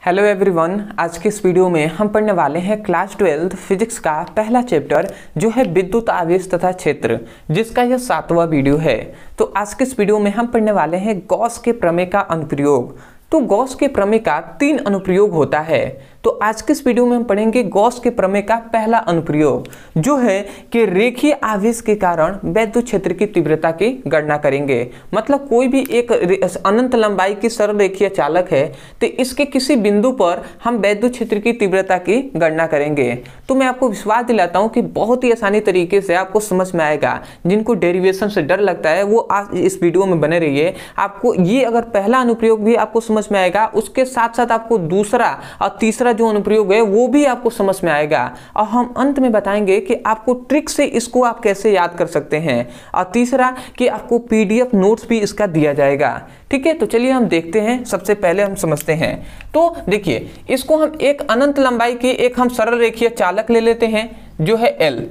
Hello everyone, आज के इस वीडियो में हम पढ़ने वाले हैं क्लास 12 फिजिक्स का पहला चैप्टर जो है विद्युत आवेश तथा क्षेत्र, जिसका यह 7वां वीडियो है। तो आज के इस वीडियो में हम पढ़ने वाले हैं गॉस के प्रमेय का अनुप्रयोग। तो गॉस के प्रमेय का 3 अनुप्रयोग होता है। तो आज के इस वीडियो में हम पढ़ेंगे गॉस के प्रमेय का पहला अनुप्रयोग जो है कि रेखीय आवेश के कारण वैद्युत क्षेत्र की तीव्रता की गणना करेंगे। मतलब कोई भी एक अनंत लंबाई की सरल रेखीय चालक है तो इसके किसी बिंदु पर हम वैद्युत क्षेत्र की तीव्रता की गणना करेंगे। तो मैं आपको विश्वास दिलाता हूं कि बहुत ही आसानी तरीके से आपको समझ में आएगा। जिनको डेरिवेशन से डर लगता है वो आज इस वीडियो में बने रहिए। आपको ये अगर पहला अनुप्रयोग भी आपको समझ में आएगा, उसके साथ साथ आपको दूसरा और तीसरा जो अनुप्रयोग है वो भी आपको समझ में आएगा। और हम अंत में बताएंगे कि आपको ट्रिक से इसको आप कैसे याद कर सकते हैं। और तीसरा कि आपको पीडीएफ नोट्स भी इसका दिया जाएगा। ठीक है, तो चलिए हम देखते हैं। सबसे पहले हम समझते हैं। तो देखिए, इसको हम एक अनंत लंबाई की एक हम सरल रेखीय चालक ले लेते हैं जो है L।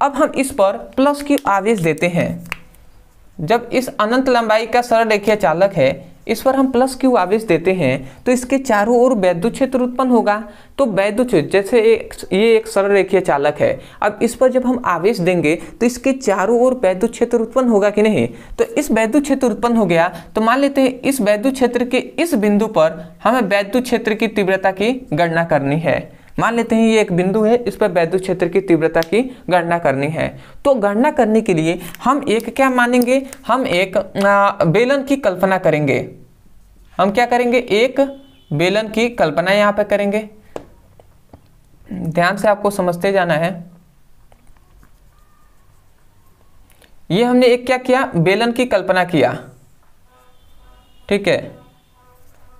अब हम इस पर प्लस की आवेश देते हैं। जब इस अनंत लंबाई का सरल रेखीय चालक है, इस पर हम प्लस क्यू आवेश देते हैं तो इसके चारों ओर वैद्युत क्षेत्र उत्पन्न होगा। तो वैद्युत क्षेत्र जैसे ये एक सरल रेखीय चालक है, अब इस पर जब हम आवेश देंगे तो इसके चारों ओर वैद्युत क्षेत्र उत्पन्न होगा कि नहीं। तो इस वैद्युत क्षेत्र उत्पन्न हो गया तो मान लेते हैं इस वैद्युत क्षेत्र के इस बिंदु पर हमें वैद्युत क्षेत्र की तीव्रता की गणना करनी है। मान लेते हैं ये एक बिंदु है, इस पर वैद्युत क्षेत्र की तीव्रता की गणना करनी है। तो गणना करने के लिए हम एक क्या मानेंगे, हम एक बेलन की कल्पना करेंगे। हम क्या करेंगे, एक बेलन की कल्पना यहां पे करेंगे। ध्यान से आपको समझते जाना है। ये हमने एक क्या किया, बेलन की कल्पना किया। ठीक है,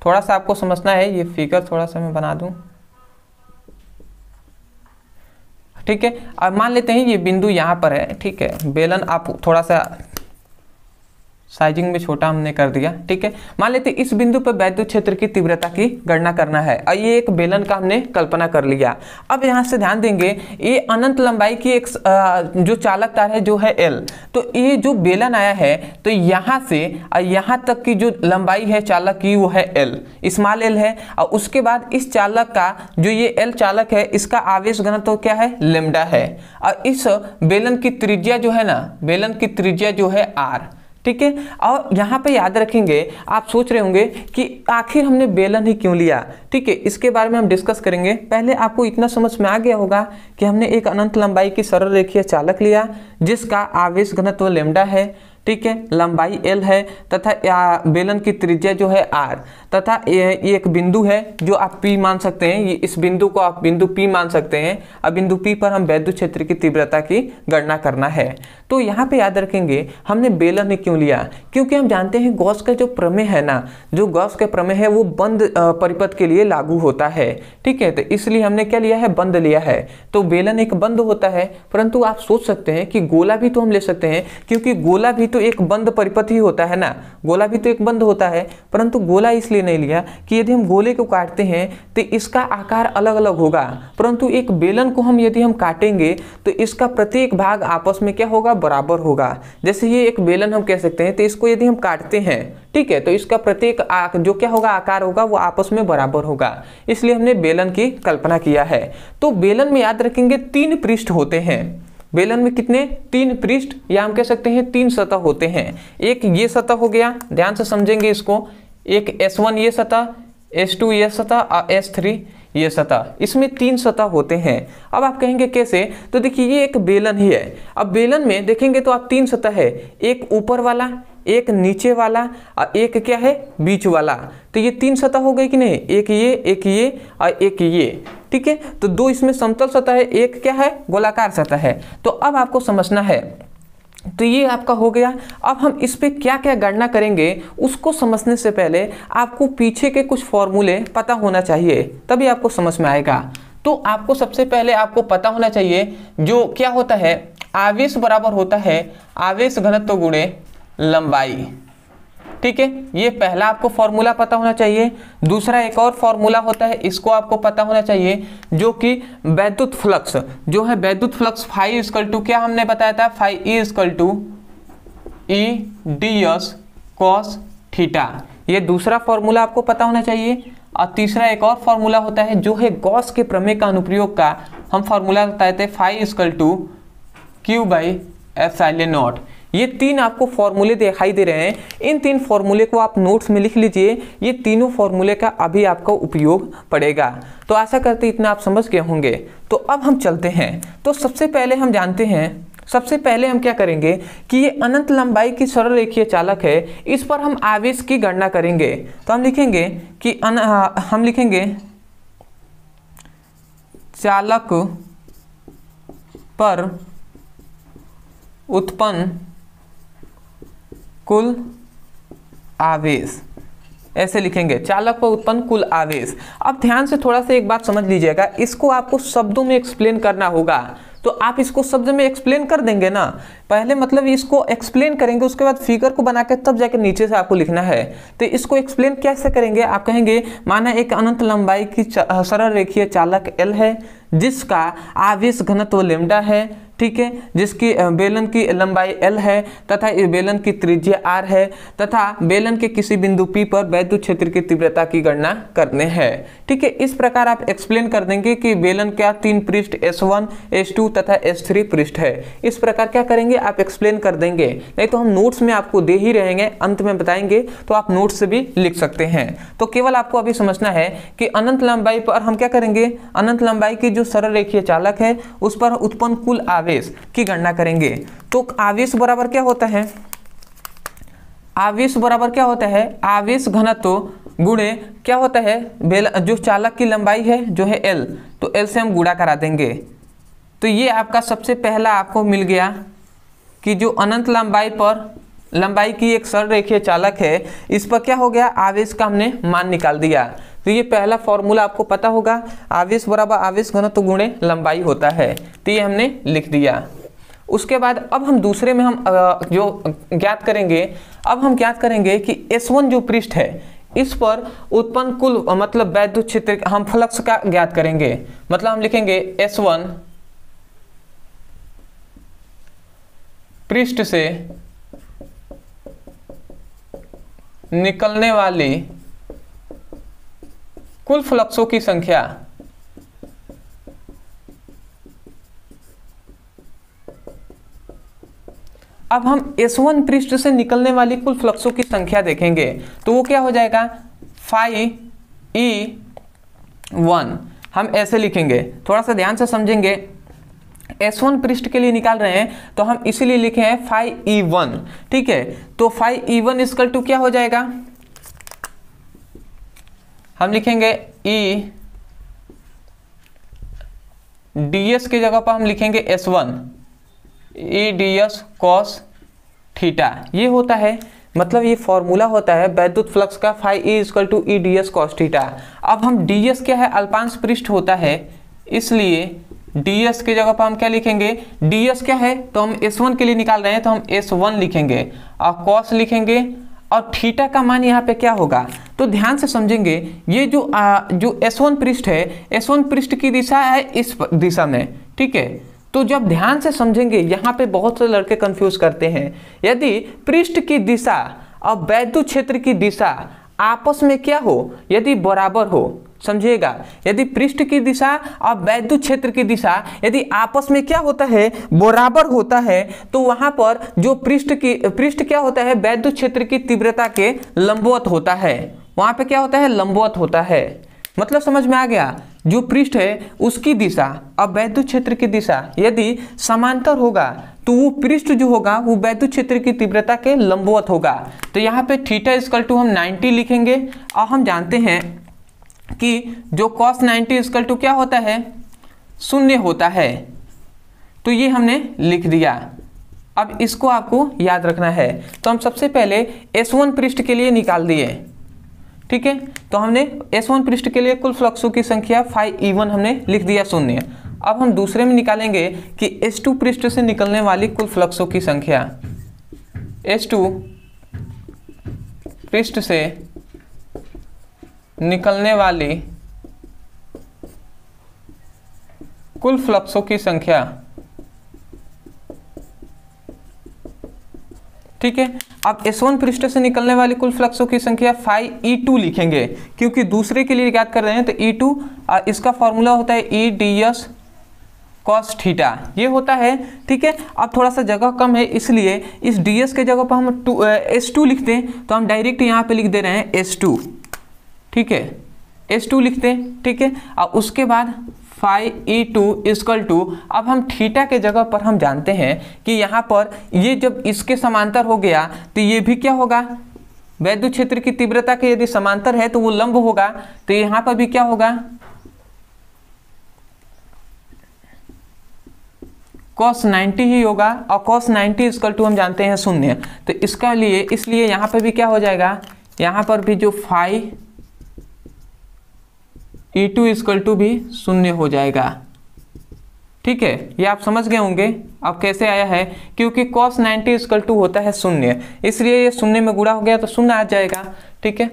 थोड़ा सा आपको समझना है। ये फिगर थोड़ा सा मैं बना दूं। ठीक है, अब मान लेते हैं ये बिंदु यहां पर है। ठीक है, बेलन आप थोड़ा सा साइजिंग में छोटा हमने कर दिया। ठीक है, मान लेते हैं इस बिंदु पर वैद्युत क्षेत्र की तीव्रता की गणना करना है और ये एक बेलन का हमने कल्पना कर लिया। अब यहां से ध्यान देंगे, ये अनंत लंबाई की एक जो चालक तार है जो है L। तो ये जो बेलन आया है तो यहां से यहां तक की जो लंबाई है चालक की वो है L, स्मॉल l है। और उसके बाद इस चालक का जो ये L चालक है इसका आवेश घनत्व क्या है, लैम्डा है। और इस बेलन की त्रिज्या जो है ना, बेलन की त्रिज्या जो है R। ठीक है, और यहाँ पे याद रखेंगे, आप सोच रहे होंगे कि आखिर हमने बेलन ही क्यों लिया। ठीक है, इसके बारे में हम डिस्कस करेंगे। पहले आपको इतना समझ में आ गया होगा कि हमने एक अनंत लंबाई की सरल रेखीय चालक लिया जिसका आवेश घनत्व लैम्डा है। ठीक है, लंबाई L है तथा बेलन की त्रिज्या जो है R, तथा ये एक बिंदु है जो आप P मान सकते हैं। ये इस बिंदु को आप बिंदु P मान सकते हैं। अब बिंदु P पर हम वैद्युत क्षेत्र की तीव्रता की गणना करना है। तो यहाँ पे याद रखेंगे हमने बेलन ही क्यों लिया, क्योंकि हम जानते हैं गॉस का जो प्रमेय है ना, जो गॉस का प्रमेय है वो बंद परिपथ के लिए लागू होता है। ठीक है, तो इसलिए हमने क्या लिया है, बंद लिया है। तो बेलन एक बंद होता है, परंतु आप सोच सकते हैं कि गोला भी तो हम ले सकते हैं, क्योंकि गोला भी तो एक बंद परिपथ ही होता है ना। गोला भी तो एक बंद होता है, परंतु गोला इसलिए नहीं लिया कि यदि हम गोले को काटते हैं तो इसका आकार अलग अलग होगा, परंतु एक बेलन को हम यदि हम काटेंगे तो इसका प्रत्येक भाग आपस में क्या होगा, बराबर होगा। जैसे ये एक बेलन हम कह सकते हैं, तो इसको यदि हम काटते हैं, ठीक है, तो इसका प्रत्येक जो क्या होगा, आकार होगा, वो आपस में बराबर होगा। इसलिए हमने बेलन की कल्पना किया है। तो बेलन में याद रखेंगे 3 पृष्ठ होते हैं। बेलन में कितने, 3 पृष्ठ, या हम कह सकते हैं 3 सतह होते हैं। एक ये सतह हो गया, ध्यान से समझेंगे इसको। एक S1 ये सतह, S2 ये सतह और S3 ये सतह। इसमें 3 सतह होते हैं। अब आप कहेंगे कैसे, तो देखिए ये एक बेलन ही है। अब बेलन में देखेंगे तो आप 3 सतह है, एक ऊपर वाला, एक नीचे वाला और एक क्या है, बीच वाला। तो ये 3 सतह हो गई कि नहीं, एक ये और एक ये। ठीक है, तो 2 इसमें समतल सतह है, एक क्या है, गोलाकार सतह है। तो अब आपको समझना है, तो ये आपका हो गया। अब हम इस पे क्या क्या गणना करेंगे उसको समझने से पहले आपको पीछे के कुछ फॉर्मूले पता होना चाहिए, तभी आपको समझ में आएगा। तो आपको सबसे पहले आपको पता होना चाहिए जो क्या होता है, आवेश बराबर होता है आवेश घनत्व गुणे लंबाई। ठीक है, ये पहला आपको फॉर्मूला पता होना चाहिए। दूसरा एक और फॉर्मूला होता है, इसको आपको पता होना चाहिए, जो कि वैद्युत फ्लक्स जो है, वैद्युत फ्लक्स फाई इक्वल टू क्या हमने बताया था, phi equal to E ds cos theta. ये दूसरा फॉर्मूला आपको पता होना चाहिए। और तीसरा एक और फॉर्मूला होता है जो है गॉस के प्रमेय का अनुप्रयोग का हम फॉर्मूला बताते हैं phi equal to q by epsilon naught. ये तीन आपको फॉर्मूले दिखाई दे रहे हैं, इन तीन फॉर्मूले को आप नोट्स में लिख लीजिए, ये तीनों फॉर्मूले का अभी आपका उपयोग पड़ेगा। तो आशा करते इतना आप समझ गए होंगे। तो अब हम चलते हैं, तो सबसे पहले हम जानते हैं, सबसे पहले हम क्या करेंगे कि ये अनंत लंबाई की सरल रेखीय चालक है, इस पर हम आवेश की गणना करेंगे। तो हम लिखेंगे कि हम लिखेंगे चालक पर उत्पन्न कुल आवेश, ऐसे लिखेंगे चालक पर उत्पन्न कुल आवेश। अब ध्यान से थोड़ा सा एक बात समझ लीजिएगा, इसको आपको शब्दों में एक्सप्लेन करना होगा। तो आप इसको शब्द में एक्सप्लेन कर देंगे ना, पहले मतलब इसको एक्सप्लेन करेंगे, उसके बाद फिगर को बना के तब जाके नीचे से आपको लिखना है। तो इसको एक्सप्लेन कैसे करेंगे, आप कहेंगे माना एक अनंत लंबाई की सरल रेखीय चालक L है जिसका आवेश घनत्व लैम्डा है, ठीक है, जिसकी बेलन की लंबाई L है तथा बेलन की त्रिज्या R है तथा बेलन के किसी बिंदु P पर वैद्युत क्षेत्र की तीव्रता की गणना करने हैं। ठीक है, इस प्रकार आप एक्सप्लेन कर देंगे कि बेलन का 3 पृष्ठ S1, S2 तथा S3 पृष्ठ है। इस प्रकार क्या करेंगे आप एक्सप्लेन कर देंगे, नहीं तो हम नोट्स में आपको दे ही रहेंगे, अंत में बताएंगे, तो आप नोट्स से भी लिख सकते हैं। तो केवल आपको अभी समझना है कि अनंत लंबाई पर हम क्या करेंगे, अनंत लंबाई की जो सरल रेखीय चालक है उस पर उत्पन्न कुल आवेश की गणना करेंगे। तो आवेश बराबर क्या होता है, आवेश बराबर क्या होता है, आवेश घनत्व गुणे क्या होता है, जो चालक की लंबाई है जो है L, तो L से हम गुणा करा देंगे। तो ये आपका सबसे पहला आपको मिल गया कि जो अनंत लंबाई की एक सरल रेखीय चालक है, इस पर क्या हो गया, आवेश का हमने मान निकाल दिया। तो ये पहला फॉर्मूला आपको पता होगा, आवेश बराबर आवेश घनत्व गुणे लंबाई होता है, तो ये हमने लिख दिया। उसके बाद अब हम दूसरे में हम जो ज्ञात करेंगे, अब हम ज्ञात करेंगे कि S1 जो पृष्ठ है इस पर उत्पन्न कुल मतलब वैद्युत क्षेत्र, हम फ्लक्स का ज्ञात करेंगे। मतलब हम लिखेंगे S1 पृष्ठ से निकलने वाली कुल फ्लक्सों की संख्या अब हम S1 पृष्ठ से निकलने वाली कुल फ्लक्सों की संख्या देखेंगे, तो वो क्या हो जाएगा, फाई E1 हम ऐसे लिखेंगे, थोड़ा सा ध्यान से समझेंगे। S1 पृष्ठ के लिए निकाल रहे हैं तो हम इसीलिए लिखे हैं फाई E1, ठीक है। तो फाई E1 इक्वल टू क्या हो जाएगा, हम लिखेंगे E ds की जगह पर हम लिखेंगे S1 E ds cos theta, ये होता है, मतलब ये फॉर्मूला होता है वैद्युत फ्लक्स का, phi E equal to E ds cos theta. अब हम ds क्या है, अल्पांश पृष्ठ होता है, इसलिए ds की जगह पर हम क्या लिखेंगे, ds क्या है, तो हम S1 के लिए निकाल रहे हैं तो हम S1 लिखेंगे और cos लिखेंगे और थीटा का मान यहाँ पे क्या होगा। तो ध्यान से समझेंगे, ये जो S1 पृष्ठ है, S1 पृष्ठ की दिशा है इस दिशा में, ठीक है। तो जब ध्यान से समझेंगे, यहाँ पे बहुत से लड़के कंफ्यूज करते हैं, यदि पृष्ठ की दिशा और वैद्युत क्षेत्र की दिशा आपस में क्या हो, यदि बराबर हो, समझिएगा, यदि पृष्ठ की दिशा और वैद्युत क्षेत्र की दिशा यदि आपस में क्या होता है, बराबर होता है, तो वहां पर जो पृष्ठ क्या होता है, वैद्युत क्षेत्र की तीव्रता के लंबवत होता है, वहां पे क्या होता है, लंबवत होता है। मतलब समझ में आ गया, जो पृष्ठ है उसकी दिशा और वैद्युत क्षेत्र की दिशा यदि समांतर होगा तो वो पृष्ठ जो होगा वो वैद्युत क्षेत्र की तीव्रता के लंबवत होगा। तो यहाँ पे थीटा इक्वल टू हम 90 लिखेंगे और हम जानते हैं कि जो cos 90 इक्वल टू क्या होता है, 0 होता है। तो ये हमने लिख दिया। अब इसको आपको याद रखना है। तो हम सबसे पहले S1 पृष्ठ के लिए निकाल दिए, ठीक है। तो हमने S1 पृष्ठ के लिए कुल फ्लक्सों की संख्या फाई E1 हमने लिख दिया 0। अब हम दूसरे में निकालेंगे कि S2 पृष्ठ से निकलने वाली कुल फ्लक्सों की संख्या, S2 पृष्ठ से निकलने वाली कुल फ्लक्सों की संख्या ठीक है। अब S1 पृष्ठ से निकलने वाली कुल फ्लक्सों की संख्या फाई E2 लिखेंगे, क्योंकि दूसरे के लिए याद कर रहे हैं तो E2 इसका फॉर्मूला होता है E ds cos थीटा, ये होता है। ठीक है। अब थोड़ा सा जगह कम है, इसलिए इस ds के जगह पर हम S2 लिखते हैं, तो हम डायरेक्ट यहाँ पे लिख दे रहे हैं S2। ठीक है, S2 लिखते हैं। ठीक है। अब उसके बाद फाई E2 इक्वल टू, अब हम थीटा के जगह पर हम जानते हैं कि यहाँ पर ये जब इसके समांतर हो गया तो ये भी क्या होगा, वैद्युत क्षेत्र की तीव्रता के यदि समांतर है तो वो लंब होगा, तो यहाँ पर भी क्या होगा, cos 90 ही होगा। और cos 90 इक्वल टू हम जानते हैं 0, तो इसका लिए इसलिए यहाँ पर भी क्या हो जाएगा, यहाँ पर भी जो फाई E2 इक्वल टू भी 0 हो जाएगा। ठीक है, ये आप समझ गए होंगे अब कैसे आया है, क्योंकि cos 90 इक्वल टू होता है 0, इसलिए ये 0 में गुणा हो गया तो 0 आ जाएगा। ठीक है।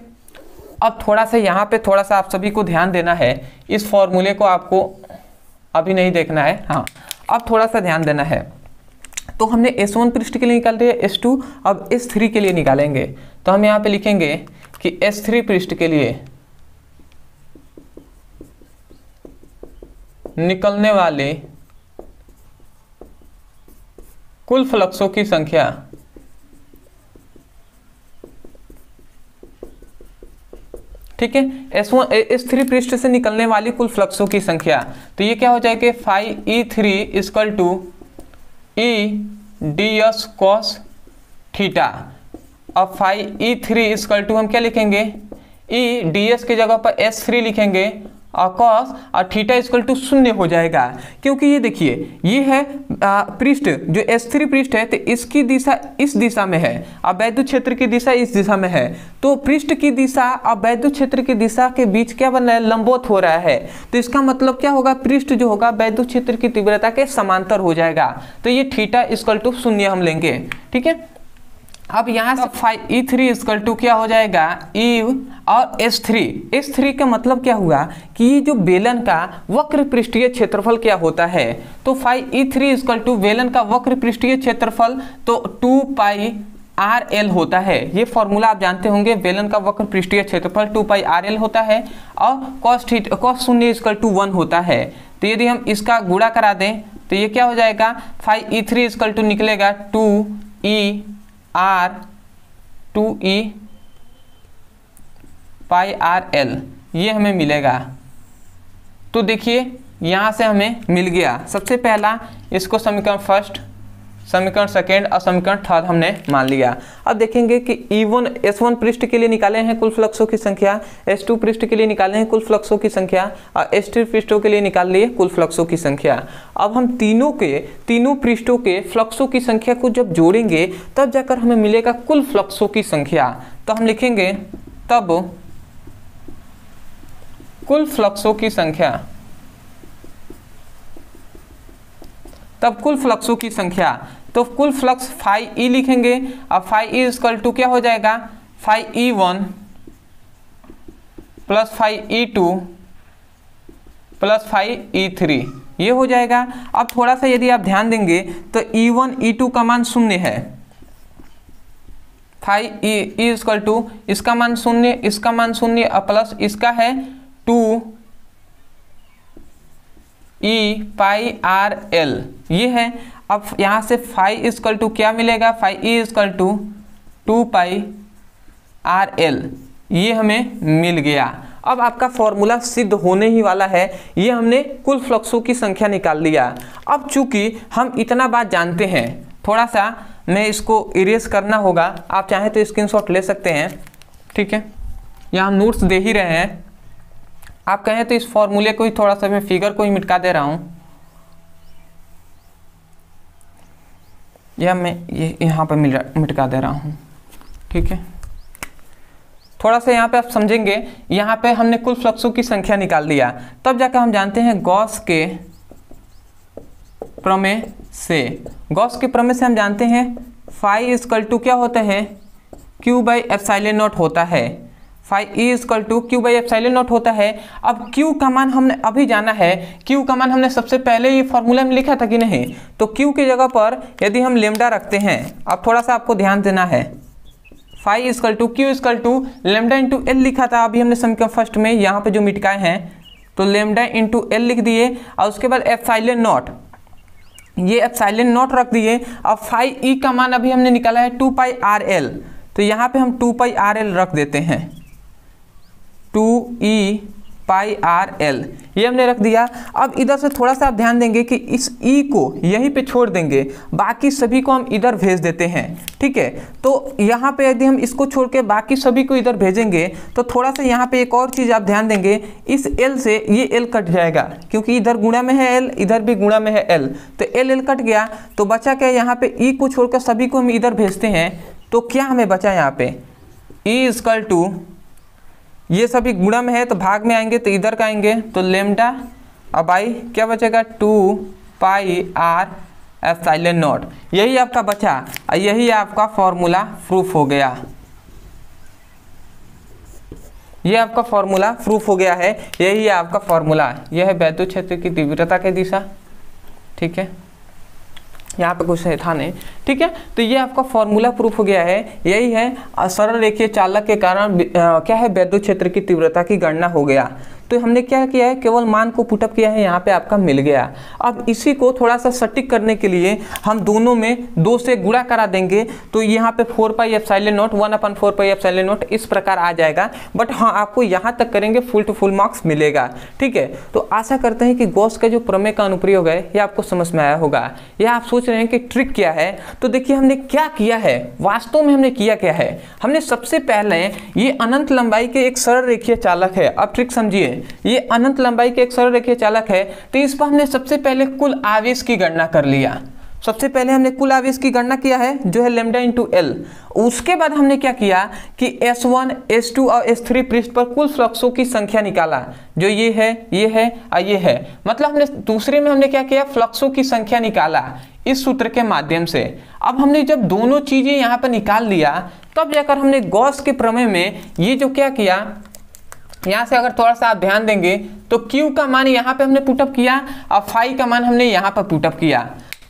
अब थोड़ा सा यहाँ पे थोड़ा सा आप सभी को ध्यान देना है, इस फॉर्मूले को आपको अभी नहीं देखना है, हाँ अब थोड़ा सा ध्यान देना है। तो हमने S1 पृष्ठ के लिए निकाल दिया S2, अब S3 के लिए निकालेंगे। तो हम यहाँ पे लिखेंगे कि S3 पृष्ठ के लिए निकलने वाले कुल फ्लक्सों की संख्या ठीक है, S3 पृष्ठ से निकलने वाली कुल फ्लक्सों की संख्या, तो ये क्या हो जाएगा, phi E3 equal to E ds cos theta. अब फाई E3 इक्वल टू हम क्या लिखेंगे, E ds की जगह पर S3 लिखेंगे और cos और थीटा इक्वल टू 0 हो जाएगा, क्योंकि ये देखिए ये है पृष्ठ जो S3 पृष्ठ है, तो इसकी दिशा इस दिशा में है और वैद्युत क्षेत्र की दिशा इस दिशा में है, तो पृष्ठ की दिशा और वैद्युत क्षेत्र की दिशा के बीच क्या बन रहा है, लंबवत हो रहा है। तो इसका मतलब क्या होगा, पृष्ठ जो होगा वैद्युत क्षेत्र की तीव्रता के समांतर हो जाएगा, तो ये थीटा इक्वल टू 0 हम लेंगे। ठीक है। अब यहाँ से फाई E3 इक्वल टू क्या हो जाएगा, E और S3 का मतलब क्या हुआ कि जो बेलन का वक्र पृष्ठीय क्षेत्रफल क्या होता है, तो फाई E3 इक्वल टू बेलन का वक्र पृष्ठीय क्षेत्रफल तो 2 पाई RL होता है। ये फॉर्मूला आप जानते होंगे, बेलन का वक्र पृष्ठीय क्षेत्रफल 2 पाई RL होता है और cos 0 इक्वल टू 1 होता है। तो यदि हम इसका गुणा करा दें तो ये क्या हो जाएगा, फाई E3 इक्वल टू निकलेगा 2E R 2E पाई RL, ये हमें मिलेगा। तो देखिए यहाँ से हमें मिल गया, सबसे पहला इसको समीकरण फर्स्ट, समीकरण सेकेंड और समीकरण थर्ड हमने मान लिया। अब देखेंगे कि S1 पृष्ठ के लिए निकाले हैं कुल फ्लक्सों की संख्या, S2 पृष्ठ के लिए निकाले हैं कुल फ्लक्सों की संख्या और S3 पृष्ठों के लिए निकाल लिए कुल फ्लक्सों की संख्या। अब हम तीनों पृष्ठों के फ्लक्सों की संख्या को जब जोड़ेंगे तब जाकर हमें मिलेगा कुल फ्लक्सों की संख्या। तो हम लिखेंगे तब कुल फ्लक्सों की संख्या, तब कुल फ्लक्सों की संख्या, तो कुल फ्लक्स फाई E लिखेंगे। अब फाई E इक्वल टू क्या हो जाएगा, phi E1 plus phi E2 plus phi E3, ये हो जाएगा। अब थोड़ा सा यदि आप ध्यान देंगे तो E1 E2 का मान 0 है, फाई E इक्वल टू इसका मान 0, इसका मान 0 और प्लस इसका है 2E पाई RL, ये है। अब यहाँ से फाई इक्वल टू क्या मिलेगा, phi E equal to 2 pi RL, ये हमें मिल गया। अब आपका फॉर्मूला सिद्ध होने ही वाला है, ये हमने कुल फ्लक्सों की संख्या निकाल लिया। अब चूंकि हम इतना बात जानते हैं, थोड़ा सा मैं इसको इरेज करना होगा, आप चाहें तो स्क्रीनशॉट ले सकते हैं। ठीक है, यहाँ नोट्स दे ही रहे हैं, आप कहें तो इस फॉर्मूले को ही थोड़ा सा मैं फिगर को ही मिटा दे रहा हूँ, या मैं ये यहाँ पर मिटा दे रहा हूँ। ठीक है, थोड़ा सा यहाँ पे आप समझेंगे, यहाँ पे हमने कुल फ्लक्सों की संख्या निकाल दिया, तब जाकर हम जानते हैं गॉस के प्रमेय से, गॉस के प्रमेय से हम जानते हैं फाई इक्वल टू क्या होता है, Q बाई एप्सिलॉन नॉट होता है। Phi E equal to q by epsilon naught होता है। अब क्यू का मान हमने अभी जाना है, क्यू का मान हमने सबसे पहले ये फॉर्मूला में लिखा था कि नहीं, तो क्यू की जगह पर यदि हम लेमडा रखते हैं, अब थोड़ा सा आपको ध्यान देना है, phi equal to q equal to lambda into l लिखा था अभी हमने समीकरण फर्स्ट में, यहाँ पे जो मिटकाए हैं तो लेमडा इंटू एल लिख दिए और उसके बाद एप्सिलॉन नॉट, ये एप्सिलॉन नॉट रख दिए। अब फाई ई का मान अभी हमने निकाला है 2 पाई आर एल, तो यहाँ पे हम 2 पाई आर एल रख देते हैं, 2e पाई आर एल, ये हमने रख दिया। अब इधर से थोड़ा सा आप ध्यान देंगे कि इस e को यहीं पे छोड़ देंगे, बाकी सभी को हम इधर भेज देते हैं, ठीक है। तो यहाँ पे यदि हम इसको छोड़ के बाकी सभी को इधर भेजेंगे तो थोड़ा सा यहाँ पे एक और चीज़ आप ध्यान देंगे, इस l से ये l कट जाएगा, क्योंकि इधर गुणा में है l, इधर भी गुणा में है l, तो l कट गया, तो बचा क्या, यहाँ पे e को छोड़कर सभी को हम इधर भेजते हैं, तो क्या हमें बचा यहाँ पे e इक्वल टू, ये सभी गुणा में है तो भाग में आएंगे तो इधर का आएंगे, तो लेमडा, अब आई क्या बचेगा 2 पाई आर एप्सिलॉन नॉट, यही आपका बचा और यही आपका फॉर्मूला प्रूफ हो गया, ये आपका फॉर्मूला प्रूफ हो गया है, यही है आपका फॉर्मूला, यह है वैद्युत क्षेत्र की तीव्रता की दिशा, ठीक है, यहाँ पे कुछ था नहीं, ठीक है। तो ये आपका फॉर्मूला प्रूफ हो गया है, यही है सरल रेखीय चालक के कारण क्या है वैद्युत क्षेत्र की तीव्रता की गणना हो गया। तो हमने क्या किया है, केवल मान को पुटअप किया है, यहाँ पे आपका मिल गया। अब इसी को थोड़ा सा सटीक करने के लिए हम दोनों में 2 से गुणा करा देंगे, तो यहाँ पे 4 pi epsilon not 1/4 pi epsilon not इस प्रकार आ जाएगा। बट हाँ, आपको यहाँ तक करेंगे फुल टू फुल मार्क्स मिलेगा, ठीक है। तो आशा करते हैं कि गॉस का जो प्रमेय का अनुप्रयोग है ये आपको समझ में आया होगा। या आप सोच रहे हैं कि ट्रिक क्या है, तो देखिए हमने क्या किया है, वास्तव में हमने किया क्या है, हमने सबसे पहले ये अनंत लंबाई के एक सरल रेखीय चालक है, अब ट्रिक समझिए, ये अनंत लंबाई के एक सरल रेखीय चालक है, तो इस पर हमने सबसे पहले कुल आवेश की गणना कर लिया। सबसे पहले हमने कुल आवेश की गणना किया है जो है लेमडा इंटू एल। उसके बाद हमने क्या किया कि S1, S2 और S3 पृष्ठ पर कुल फ्लक्सों की संख्या निकाला, जो ये है और ये है। मतलब हमने दूसरे में हमने क्या किया, फ्लक्सों की संख्या निकाला इस सूत्र के माध्यम से। अब हमने जब दोनों चीजें यहाँ पर निकाल लिया, तब जाकर हमने गॉस के प्रमेय में ये जो क्या किया, यहाँ से अगर थोड़ा सा आप ध्यान देंगे तो Q का मान यहाँ पे हमने पुटअप किया और फाई का मान हमने यहाँ पर पुटअप किया।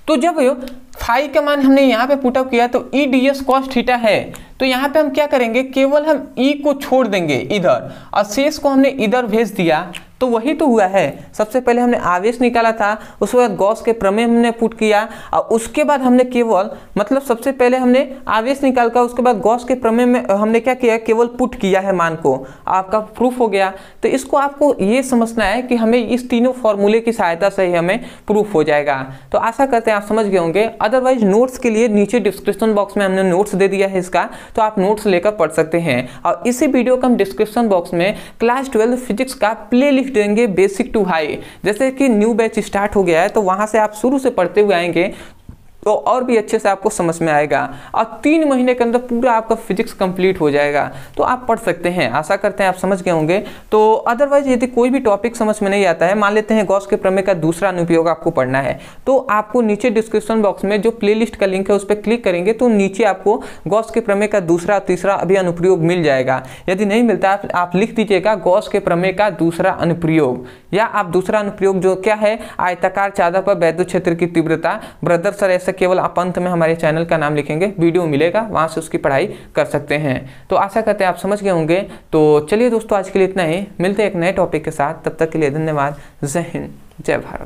तो जब फाई का मान हमने यहाँ पे पुटअप किया तो E D S cos theta है, तो यहाँ पे हम क्या करेंगे, केवल हम ई को छोड़ देंगे इधर और शेष को हमने इधर भेज दिया, तो वही तो हुआ है। सबसे पहले हमने आवेश निकाला था, उसके बाद गॉस के प्रमेय हमने पुट किया और उसके बाद हमने केवल, मतलब सबसे पहले हमने आवेश निकाल कर उसके बाद गॉस के प्रमेय में हमने क्या किया, केवल पुट किया है मान को, आपका प्रूफ हो गया। तो इसको आपको ये समझना है कि हमें इस तीनों फॉर्मूले की सहायता से ही हमें प्रूफ हो जाएगा। तो आशा करते हैं आप समझ गए होंगे। अदरवाइज नोट्स के लिए नीचे डिस्क्रिप्शन बॉक्स में हमने नोट्स दे दिया है इसका, तो आप नोट्स लेकर पढ़ सकते हैं। और इसी वीडियो का हम डिस्क्रिप्शन बॉक्स में क्लास 12 फिजिक्स का प्ले देंगे बेसिक टू हाई, जैसे कि न्यू बैच स्टार्ट हो गया है तो वहां से आप शुरू से पढ़ते हुए आएंगे तो और भी अच्छे से आपको समझ में आएगा और 3 महीने के अंदर पूरा आपका फिजिक्स कंप्लीट हो जाएगा। तो आप पढ़ सकते हैं, आशा करते हैं आप समझ गए होंगे। तो अदरवाइज यदि कोई भी टॉपिक समझ में नहीं आता है, मान लेते हैं गॉस के प्रमेय का दूसरा अनुप्रयोग आपको पढ़ना है, तो आपको नीचे डिस्क्रिप्शन बॉक्स में जो प्लेलिस्ट का लिंक है उस पर क्लिक करेंगे तो नीचे आपको गॉस के प्रमेय का दूसरा तीसरा अभी अनुप्रयोग मिल जाएगा। यदि नहीं मिलता आप लिख दीजिएगा गॉस के प्रमेय का दूसरा अनुप्रयोग, या आप दूसरा अनुप्रयोग जो क्या है, आयताकार चादर पर वैद्युत क्षेत्र की तीव्रता। ब्रदर सर ऐसे केवल आप अंत में हमारे चैनल का नाम लिखेंगे, वीडियो मिलेगा, वहां से उसकी पढ़ाई कर सकते हैं। तो आशा करते हैं आप समझ गए होंगे। तो चलिए दोस्तों, आज के लिए इतना ही, मिलते हैं एक नए टॉपिक के साथ, तब तक के लिए धन्यवाद। जय हिंद, जय भारत।